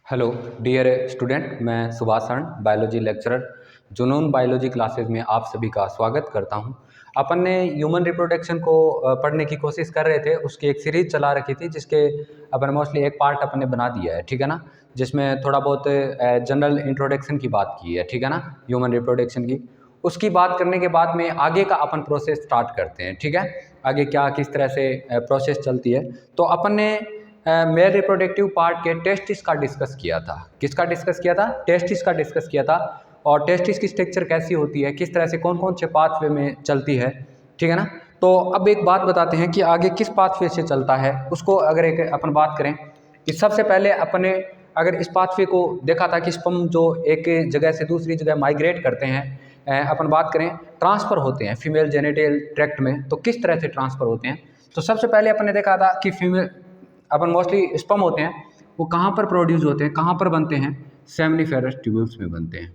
Hello dear student, मैं Subhash Saran biology lecturer जुनून biology classes में आप सभी का स्वागत करता हूं। अपन ने ह्यूमन रिप्रोडक्शन को पढ़ने की कोशिश कर रहे थे। उसकी एक सीरीज चला रखी थी जिसके अपन मोस्टली एक पार्ट अपन ने बना दिया है, ठीक है ना, जिसमें थोड़ा बहुत जनरल इंट्रोडक्शन की बात की है, ठीक है ना, ह्यूमन रिप्रोडक्शन की। उसकी बात करने के बाद में आगे का अपन प्रोसेस स्टार्ट करते हैं, ठीक है। आगे क्या किस तरह से प्रोसेस चलती है, तो अपन ने मेल रिप्रोडक्टिव पार्ट के टेस्टिस का डिस्कस किया था। किसका डिस्कस किया था? टेस्टिस का डिस्कस किया था। और टेस्टिस की स्ट्रक्चर कैसी होती है, किस तरह से कौन कौन से पाथवे में चलती है, ठीक है ना। तो अब एक बात बताते हैं कि आगे किस पाथवे से चलता है, उसको अगर एक अपन बात करें कि सबसे पहले अपने अगर इस पाथवे को देखा था कि स्पर्म जो एक जगह से दूसरी जगह माइग्रेट करते हैं, अपन बात करें ट्रांसफ़र होते हैं फीमेल जेनिटल ट्रैक्ट में, तो किस तरह से ट्रांसफ़र होते हैं। तो सबसे पहले अपन ने देखा था कि फीमेल अपन मोस्टली स्पर्म होते हैं वो कहाँ पर प्रोड्यूस होते हैं, कहाँ पर बनते हैं, सेमनीफेरस ट्यूब्यूल्स में बनते हैं।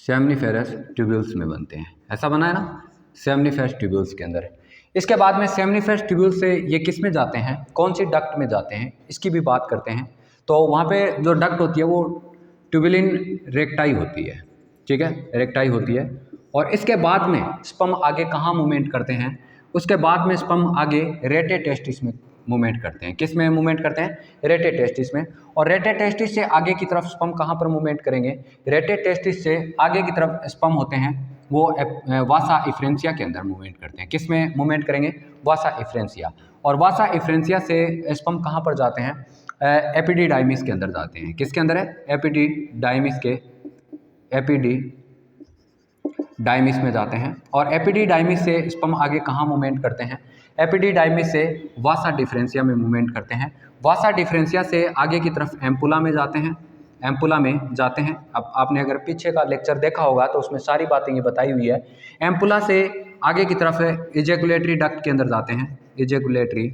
सेमनीफेरस ट्यूब्यूल्स में बनते हैं, ऐसा बना है ना, सेमनीफेरस ट्यूब्यूल्स के अंदर। इसके बाद में सेमनीफेरस ट्यूब्यूल्स से ये किस में जाते हैं, कौन सी डक्ट में जाते हैं, इसकी भी बात करते हैं। तो वहाँ पे जो डक्ट होती है वो ट्यूबुलिन रेक्टाई होती है, ठीक है, रेक्टाई होती है। और इसके बाद में स्पर्म आगे कहाँ मूवमेंट करते हैं, उसके बाद में स्पर्म आगे रेटे टेस्टिस में मूवमेंट करते हैं। किस में मूवमेंट करते हैं? रेटे टेस्टिस में। और रेटे टेस्टिस से आगे की तरफ स्पर्म कहाँ पर मूवमेंट करेंगे? रेटे टेस्टिस से आगे की तरफ स्पर्म होते हैं वो वासा इफ्रेंसिया के अंदर मूवमेंट करते हैं। किस में मूवमेंट करेंगे? वासा इफ्रेंसिया। और वासा इफ्रेंसिया से स्पर्म कहाँ पर जाते हैं? एपिडिडाइमिस के अंदर जाते हैं। किसके अंदर है? एपिडिडाइमिस के, एपिडिडाइमिस में जाते हैं। और एपिडिडाइमिस से स्पर्म आगे कहाँ मूवमेंट करते हैं? एपिडिडाइमिस से वासा डिफरेंशिया में मूवमेंट करते हैं। वासा डिफरेंशिया से आगे की तरफ एम्पुला में जाते हैं, एम्पुला में जाते हैं। अब आपने अगर पीछे का लेक्चर देखा होगा तो उसमें सारी बातें ये बताई हुई है। एम्पुला से आगे की तरफ इजैकुलेटरी डक्ट के अंदर जाते हैं, इजैकुलेटरी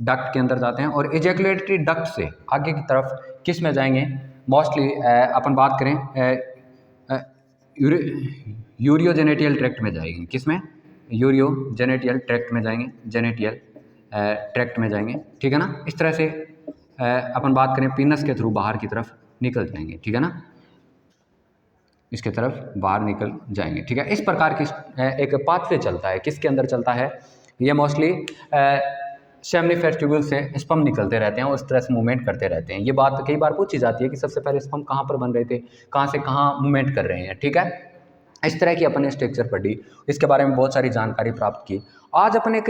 डक्ट के अंदर जाते हैं। और इजैकुलेटरी डक्ट से आगे की तरफ किस में जाएंगे? मोस्टली अपन बात करें यूरियोजेनेटियल ट्रैक्ट में जाएंगे। किस में? यूरियोजेनेटियल ट्रैक्ट में जाएंगे, जेनेटियल ट्रैक्ट में जाएंगे, ठीक है ना। इस तरह से अपन बात करें पीनस के थ्रू बाहर की तरफ निकल जाएंगे, ठीक है ना, इसके तरफ बाहर निकल जाएंगे, ठीक है। इस प्रकार की एक पाथवे चलता है। किसके अंदर चलता है? ये मोस्टली सेमनीफेरस ट्यूब्यूल से स्पर्म निकलते रहते हैं और इस तरह से मूवमेंट करते रहते हैं। ये बात कई बार पूछी जाती है कि सबसे पहले स्पर्म कहाँ पर बन रहे थे, कहाँ से कहाँ मूवमेंट कर रहे हैं, ठीक है। इस तरह की अपन ने स्ट्रक्चर पढ़ी, इसके बारे में बहुत सारी जानकारी प्राप्त की। आज अपन एक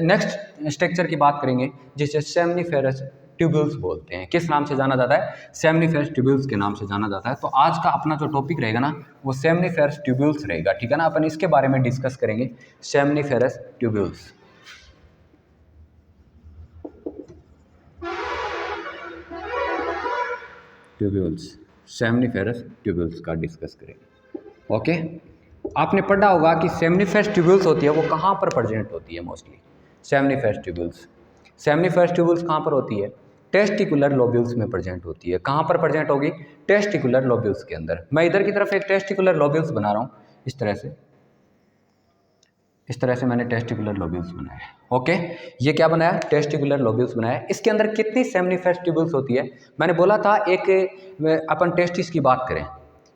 नेक्स्ट स्ट्रक्चर की बात करेंगे जिसे सेमनीफेरस ट्यूब्यूल्स बोलते हैं। किस नाम से जाना जाता है? सेमनीफेरस ट्यूब्यूल्स के नाम से जाना जाता है। तो आज का अपना जो टॉपिक रहेगा ना वो सेमनीफेरस ट्यूब्यूल्स रहेगा, ठीक है ना। अपन इसके बारे में डिस्कस करेंगे, seminiferous tubules. Tubules, seminiferous tubules का डिस्कस करेंगे, ओके। आपने पढ़ा होगा कि सेमनीफेरस ट्यूब्यूल्स होती है वो कहाँ पर प्रेजेंट होती है mostly? Seminiferous tubules, seminiferous tubules कहाँ पर होती है? टेस्टिकुलर लोब्यूल्स में प्रेजेंट होती है। कहाँ पर प्रेजेंट होगी? टेस्टिकुलर लोब्यूल्स के अंदर। मैं इधर की तरफ एक टेस्टिकुलर लोब्यूल्स बना रहा हूँ, इस तरह से, इस तरह से मैंने टेस्टिकुलर लोब्यूल्स बनाया है, ओके। ये क्या बनाया? टेस्टिकुलर लोब्यूल्स बनाया। इसके अंदर कितनी सेमनीफेरस ट्यूब्यूल्स होती है? मैंने बोला था एक अपन टेस्टिस की बात करें,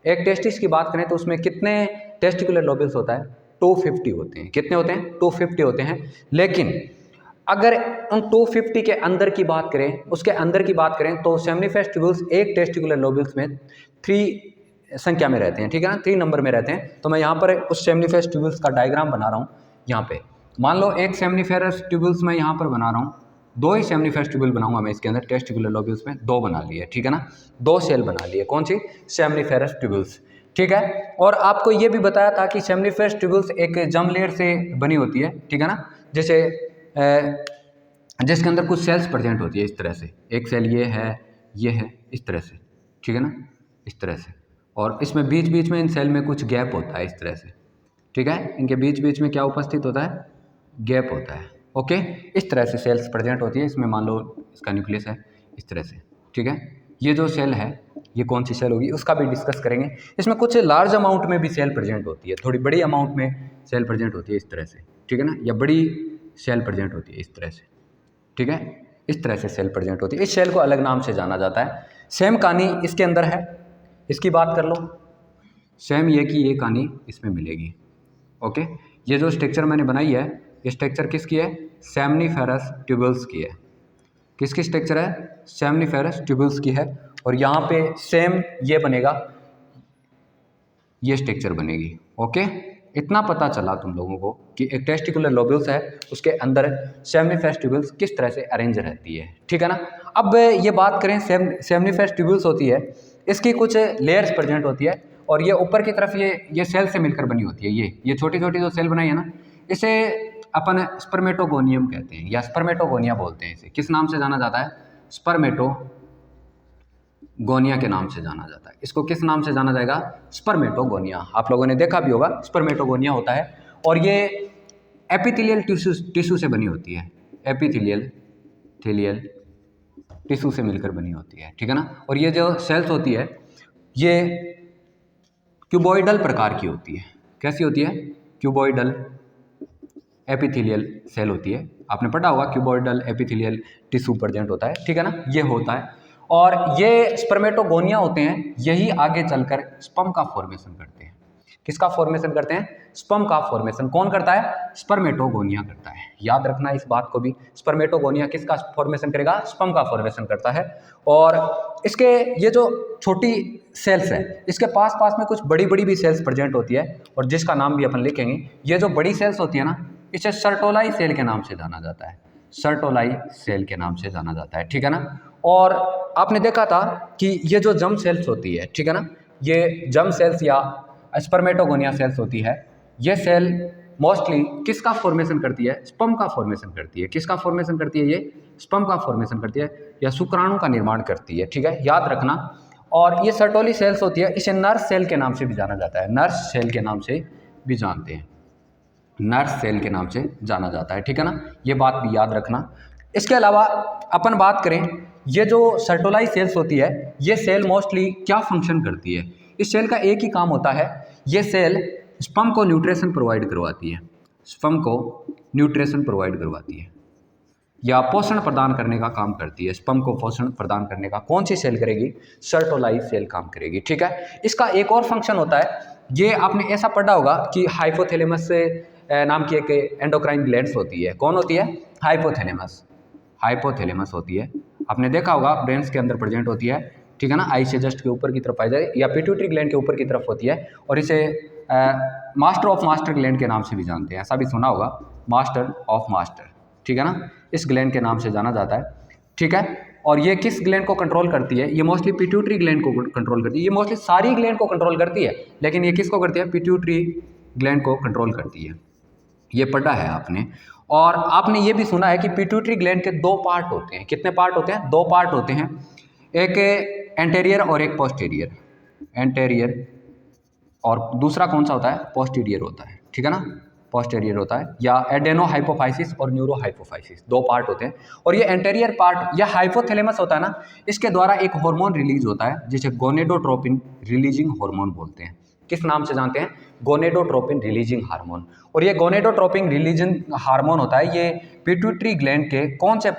एक टेस्टिस की बात करें तो उसमें कितने टेस्टिकुलर लोब्यूल्स होता है? 250 होते हैं। कितने होते हैं? 250 होते हैं। लेकिन अगर उन 250 के अंदर की बात करें, उसके अंदर की बात करें तो सेमनीफेरस ट्यूब्यूल्स एक टेस्टिकुलर लोब्यूल्स में 3 संख्या में रहते हैं, ठीक है ना, 3 नंबर में रहते हैं। तो मैं यहाँ पर उस सेमनीफेरस ट्यूब्यूल्स का डायग्राम बना रहा हूँ। यहाँ पे मान लो एक सेमनीफेरस ट्यूब्यूल्स मैं यहाँ पर बना रहा हूँ, 2 ही सेमनीफेरस ट्यूब्यूल बनाऊंगा मैं इसके अंदर, टेस्टिकुलर लोब्यूल्स में 2 बना लिए, ठीक है ना, 2 सेल बना लिए। कौन सी? सेमनीफेरस ट्यूब्यूल्स, ठीक है। और आपको ये भी बताया था कि सेमनीफेरस ट्यूब्यूल्स एक जर्म लेयर से बनी होती है, ठीक है ना, जैसे जिसके अंदर कुछ सेल्स प्रेजेंट होती है इस तरह से। एक सेल ये है, ये है, इस तरह से, ठीक है ना, इस तरह से। और इसमें बीच बीच में इन सेल में कुछ गैप होता है इस तरह से, ठीक है। इनके बीच बीच में क्या उपस्थित होता है? गैप होता है, ओके। इस तरह से सेल्स प्रेजेंट होती है। इसमें मान लो इसका न्यूक्लियस है इस तरह से, ठीक है। ये जो सेल है ये कौन सी सेल होगी उसका भी डिस्कस करेंगे। इसमें कुछ लार्ज अमाउंट में भी सेल प्रेजेंट होती है, थोड़ी बड़ी अमाउंट में सेल प्रेजेंट होती है इस तरह से, ठीक है ना, या बड़ी सेल प्रेजेंट होती है इस तरह से, ठीक है। इस तरह से सेल प्रेजेंट होती है। इस सेल को अलग नाम से जाना जाता है। सेम कहानी इसके अंदर है, इसकी बात कर लो। सेम ये कि ये कहानी इसमें मिलेगी। ओके, ये जो स्ट्रक्चर मैंने बनाई है, ये स्ट्रक्चर किसकी है? सेमनीफेरस ट्यूबल्स की है। किसकी स्ट्रक्चर है? सेमनीफेरस ट्यूबल्स की है। और यहाँ पे सेम ये बनेगा, ये स्ट्रक्चर बनेगी। ओके, इतना पता चला तुम लोगों को कि एक टेस्टिकुलर लोब्यूल्स है, उसके अंदर सेमनीफेरस ट्यूबल्स किस तरह से अरेंज रहती है। ठीक है ना। अब ये बात करें, सेमनीफेरस ट्यूबल्स होती है, इसकी कुछ लेयर्स प्रेजेंट होती है और ये ऊपर की तरफ ये सेल से मिलकर बनी होती है। ये छोटी छोटी जो सेल बनाई है ना, इसे अपन स्पर्मेटोगोनियम कहते हैं या स्पर्मेटोगोनिया बोलते हैं। इसे किस नाम से जाना जाता है? स्पर्मेटोगोनिया के नाम से जाना जाता है। इसको किस नाम से जाना जाएगा? स्पर्मेटोगोनिया। आप लोगों ने देखा भी होगा, स्पर्मेटोगोनिया होता है और ये एपिथेलियल टिश्यू से बनी होती है। एपिथेलियल टिश्यू से मिलकर बनी होती है। ठीक है ना। और ये जो सेल्स होती है, ये क्यूबॉइडल प्रकार की होती है। कैसी होती है? क्यूबॉइडल एपिथेलियल सेल होती है। आपने पढ़ा होगा क्यूबॉइडल एपिथेलियल टिश्यू प्रेजेंट होता है। ठीक है ना, ये होता है। और ये स्पर्मेटोगोनिया होते हैं, यही आगे चलकर स्पर्म का फॉर्मेशन करते हैं। किसका फॉर्मेशन करते हैं? स्पर्म का फॉर्मेशन कौन करता है? स्पर्मेटोगोनिया करता है। याद रखना इस बात को भी, स्पर्मेटोगोनिया किसका फॉर्मेशन करेगा? स्पर्म का फॉर्मेशन करता है। और इसके ये जो छोटी सेल्स है, इसके पास पास में कुछ बड़ी बड़ी भी सेल्स प्रेजेंट होती है और जिसका नाम भी अपन लिखेंगे। ये जो बड़ी सेल्स होती है ना, इसे सर्टोलाई सेल के नाम से जाना जाता है। सर्टोलाई सेल के नाम से जाना जाता है। ठीक है ना। और आपने देखा था कि ये जो जर्म सेल्स होती है, ठीक है ना, ये जर्म सेल्स या स्पर्मेटोगोनिया सेल्स होती है, ये सेल मोस्टली किसका फॉर्मेशन करती है? स्पर्म का फॉर्मेशन करती है। किसका फॉर्मेशन करती है? ये स्पर्म का फॉर्मेशन करती है या शुक्राणु का निर्माण करती है। ठीक है, याद रखना। और ये सर्टोली सेल्स होती है, इसे नर्स सेल के नाम से भी जाना जाता है। नर्स सेल के नाम से भी जानते हैं, नर्स सेल के नाम से जाना जाता है। ठीक है ना, ये बात भी याद रखना। इसके अलावा अपन बात करें, ये जो सर्टोलाई सेल्स होती है, ये सेल मोस्टली क्या फंक्शन करती है? इस सेल का एक ही काम होता है, ये सेल स्पर्म को न्यूट्रिशन प्रोवाइड करवाती है। स्पर्म को न्यूट्रिशन प्रोवाइड करवाती है या पोषण प्रदान करने का काम करती है। स्पर्म को पोषण प्रदान करने का कौन सी सेल करेगी? सर्टोलाई सेल काम करेगी। ठीक है। इसका एक और फंक्शन होता है, ये आपने ऐसा पढ़ा होगा कि हाइपोथैलेमस से नाम की एक एंडोक्राइन ग्लैंड्स होती है। कौन होती है? हाइपोथैलेमस। हाइपोथैलेमस होती है, आपने देखा होगा, ब्रेन्स के अंदर प्रेजेंट होती है। ठीक है ना, आई से जस्ट के ऊपर की तरफ पाई जाए या पिट्यूटरी ग्लैंड के ऊपर की तरफ होती है। और इसे मास्टर ऑफ मास्टर ग्लैंड के नाम से भी जानते हैं। ऐसा भी सुना होगा, मास्टर ऑफ मास्टर। ठीक है ना, इस ग्लैंड के नाम से जाना जाता है। ठीक है। और ये किस ग्लैंड को कंट्रोल करती है? ये मोस्टली पिट्यूटरी ग्लैंड को कंट्रोल करती है। ये मोस्टली सारी ग्लैंड को कंट्रोल करती है, लेकिन ये किसको करती है? पिट्यूटरी ग्लैंड को कंट्रोल करती है। ये पढ़ा है आपने। और आपने ये भी सुना है कि पिट्यूटरी ग्लैंड के दो पार्ट होते हैं। कितने पार्ट होते हैं? दो पार्ट होते हैं, एक एंटेरियर और एक पोस्टीरियर। एंटेरियर और दूसरा कौन सा होता है? पोस्टीरियर होता है। ठीक है ना, पोस्टीरियर होता है। या एडेनो हाइपोफाइसिस और न्यूरो हाइपोफाइसिस, दो पार्ट होते हैं। और ये एंटेरियर पार्ट या हाइपोथैलेमस होता है ना, इसके द्वारा एक हार्मोन रिलीज होता है जिसे गोनेडोट्रोपिन रिलीजिंग हार्मोन बोलते हैं। किस नाम से जानते हैं? Gonadotropin releasing hormone. और ये गोनेडोट्रोपिन रिलीजिंग हार्मोन होता है, ये पिट्यूटरी ग्लैंड के कौन से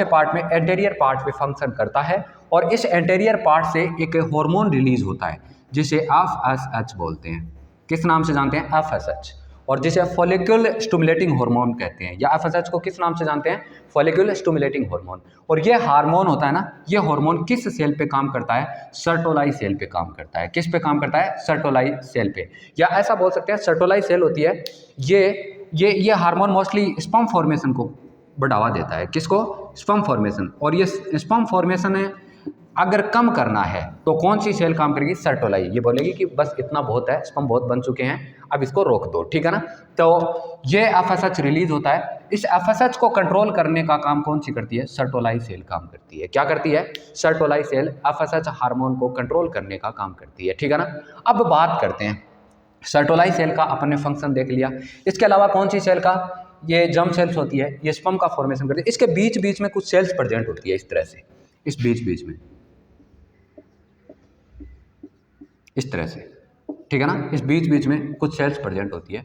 पार्ट में? एंटेरियर पार्ट पे फंक्शन करता है। और इस एंटेरियर पार्ट से एक हार्मोन रिलीज होता है जिसे FSH बोलते हैं। किस नाम से जानते हैं? FSH। और जिसे फॉलिक्यूल स्टिमुलेटिंग हार्मोन कहते हैं। या FSH को किस नाम से जानते हैं? Follicle stimulating hormone. और ये हार्मोन होता है ना, ये हार्मोन किस सेल पे काम करता है? सर्टोलाई सेल पे काम करता है। किस पे काम करता है? सर्टोलाई सेल पे। या ऐसा बोल सकते हैं, सर्टोलाई सेल होती है, ये हार्मोन मोस्टली स्पर्म फॉर्मेशन को बढ़ावा देता है। किसको? Sperm formation. और ये स्पर्म फॉर्मेशन अगर कम करना है तो कौन सी सेल काम करेगी? सर्टोलाई। ये बोलेगी कि बस इतना बहुत है, स्पर्म बहुत बन चुके हैं, अब इसको रोक दो। ठीक है ना। तो ये FSH रिलीज होता है। इस FSH को कंट्रोल करने का काम कौन सी करती है? सर्टोलाई सेल काम करती है। क्या करती है? सर्टोलाई सेल FSH हार्मोन को कंट्रोल करने का काम करती है। ठीक है ना। अब बात करते हैं, सर्टोलाई सेल का अपने फंक्शन देख लिया। इसके अलावा कौन सी सेल का? ये जर्म सेल्स होती है, ये स्पर्म का फॉर्मेशन करती है। इसके बीच बीच में कुछ सेल्स प्रेजेंट होती है, इस तरह से, इस बीच बीच में, इस तरह से। ठीक है ना, इस बीच बीच में कुछ सेल्स प्रेजेंट होती है।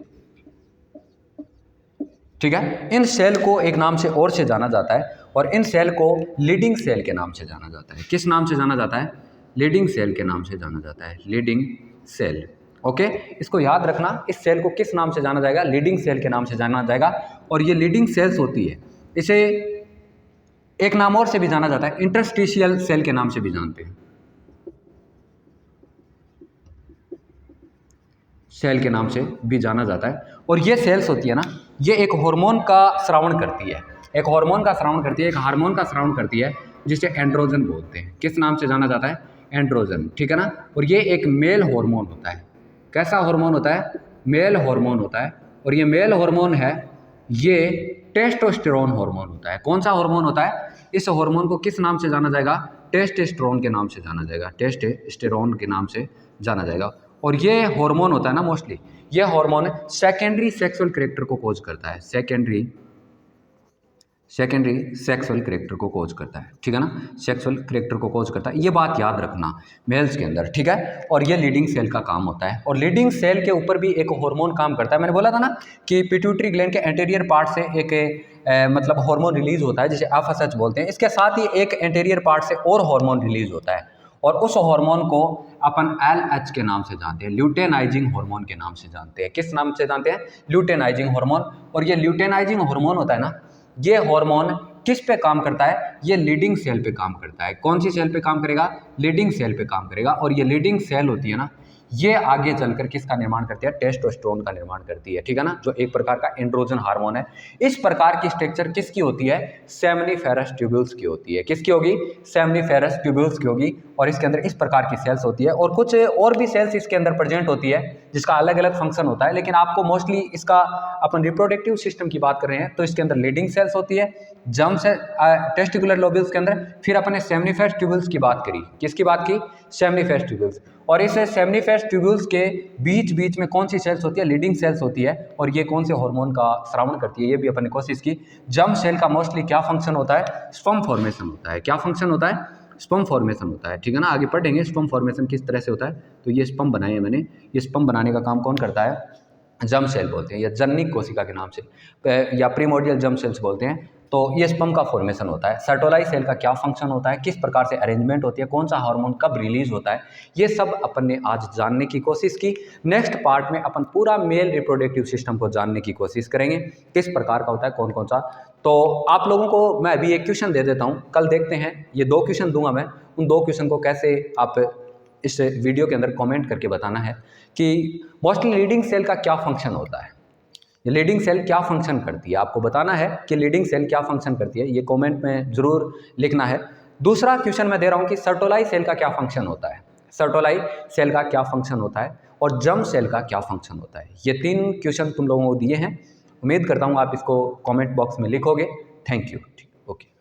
ठीक है। इन सेल को एक नाम से और से जाना जाता है और इन सेल को लीडिंग सेल के नाम से जाना जाता है। किस नाम से जाना जाता है? लीडिंग सेल के नाम से जाना जाता है, लीडिंग सेल। ओके, इसको याद रखना, इस सेल को किस नाम से जाना जाएगा? लीडिंग सेल के नाम से जाना जाएगा। और ये लीडिंग सेल्स होती है, इसे एक नाम और से भी जाना जाता है, इंटरस्टिशियल सेल के नाम से भी जानते हैं, सेल के नाम से भी जाना जाता है। और ये सेल्स होती है ना, ये एक हार्मोन का श्रावण करती है, एक हार्मोन का श्रावण करती है, एक हार्मोन का श्रावण करती है जिसे एंड्रोजन बोलते हैं। किस नाम से जाना जाता है? एंड्रोजन, ठीक है ना। और ये एक मेल हार्मोन होता है। कैसा हार्मोन होता है? मेल हार्मोन होता है। और ये मेल हार्मोन है, ये टेस्टोस्टेरोन हार्मोन होता है। कौन सा हार्मोन होता है? इस हार्मोन को किस नाम से जाना जाएगा? टेस्टोस्टेरोन के नाम से जाना जाएगा, टेस्टोस्टेरोन के नाम से जाना जाएगा। और ये हार्मोन होता है ना, मोस्टली ये हार्मोन सेकेंडरी सेक्सुअल कैरेक्टर को कोज करता है, सेकेंडरी सेक्सुअल कैरेक्टर को कोज करता है, ठीक है ना, सेक्सुअल कैरेक्टर को कोज करता है। ये बात याद रखना मेल्स के अंदर, ठीक है। और ये लीडिंग सेल का काम होता है। और लीडिंग सेल के ऊपर भी एक हार्मोन काम करता है। मैंने बोला था ना कि पिट्यूटरी ग्लैंड के एंटीरियर पार्ट से एक मतलब हार्मोन रिलीज होता है जिसे एफएसएच बोलते हैं। इसके साथ ही एक एंटीरियर पार्ट से और हार्मोन रिलीज होता है और उस हार्मोन को अपन LH के नाम से जानते हैं, ल्यूटेनाइजिंग हार्मोन के नाम से जानते हैं। किस नाम से जानते हैं? Luteinising hormone. और ये ल्यूटेनाइजिंग हार्मोन होता है ना, ये हार्मोन किस पे काम करता है? ये लीडिंग सेल पे काम करता है। कौन सी सेल पे काम करेगा? लीडिंग सेल पे काम करेगा। और ये लीडिंग सेल होती है ना, ये आगे चलकर किसका निर्माण करती है? टेस्टोस्टेरोन का निर्माण करती है, ठीक है ना, जो एक प्रकार का एंड्रोजन हार्मोन है। इस प्रकार की स्ट्रक्चर किसकी होती है? सेमनीफेरस ट्यूब्यूल्स की होती है। किसकी होगी? सेमनीफेरस ट्यूब्यूल्स की होगी। और इसके अंदर इस प्रकार की सेल्स होती है और कुछ और भी सेल्स इसके अंदर प्रेजेंट होती है जिसका अलग अलग फंक्शन होता है। लेकिन आपको मोस्टली इसका अपन रिप्रोडक्टिव सिस्टम की बात कर रहे हैं तो इसके अंदर लीडिंग सेल्स होती है, जर्म से टेस्टिकुलर लोब्यूल्स के अंदर। फिर अपने सेमनीफेरस ट्यूब्यूल्स की बात करी। किसकी बात की? Seminiferous tubules. और इस सेमनीफेरस ट्यूब्यूल्स के बीच बीच में कौन सी सेल्स होती है? लीडिंग सेल्स होती है। और ये कौन से हार्मोन का श्रावण करती है? ये भी अपन ने कोशिश की। जर्म सेल का मोस्टली क्या फंक्शन होता है? स्पर्म फॉर्मेशन होता है। क्या फंक्शन होता है? स्पर्म फॉर्मेशन होता है, ठीक है ना। आगे पढ़ेंगे स्पर्म फॉर्मेशन किस तरह से होता है। तो ये स्पर्म बनाए हैं मैंने, ये स्पर्म बनाने का काम कौन करता है? जर्म सेल बोलते हैं या जननिक कोशिका के नाम से या प्रीमोर्डियल जर्म सेल्स बोलते हैं। तो ये स्पर्म का फॉर्मेशन होता है। सर्टोलाई सेल का क्या फंक्शन होता है, किस प्रकार से अरेंजमेंट होती है, कौन सा हार्मोन कब रिलीज होता है, ये सब अपन ने आज जानने की कोशिश की। नेक्स्ट पार्ट में अपन पूरा मेल रिप्रोडक्टिव सिस्टम को जानने की कोशिश करेंगे, किस प्रकार का होता है, कौन कौन सा। तो आप लोगों को मैं अभी एक क्वेश्चन दे देता हूँ, कल देखते हैं। ये 2 क्वेश्चन दूंगा मैं, उन 2 क्वेश्चन को कैसे आप इस वीडियो के अंदर कमेंट करके बताना है कि मोस्टली लीडिंग सेल का क्या फंक्शन होता है, लीडिंग सेल क्या फंक्शन करती है। आपको बताना है कि लीडिंग सेल क्या फंक्शन करती है, ये कमेंट में जरूर लिखना है। दूसरा क्वेश्चन मैं दे रहा हूँ कि सर्टोलाई सेल का क्या फंक्शन होता है, सर्टोलाई सेल का क्या फंक्शन होता है और जर्म सेल का क्या फंक्शन होता है। ये 3 क्वेश्चन तुम लोगों को दिए हैं, उम्मीद करता हूँ आप इसको कमेंट बॉक्स में लिखोगे। Thank you. ओके।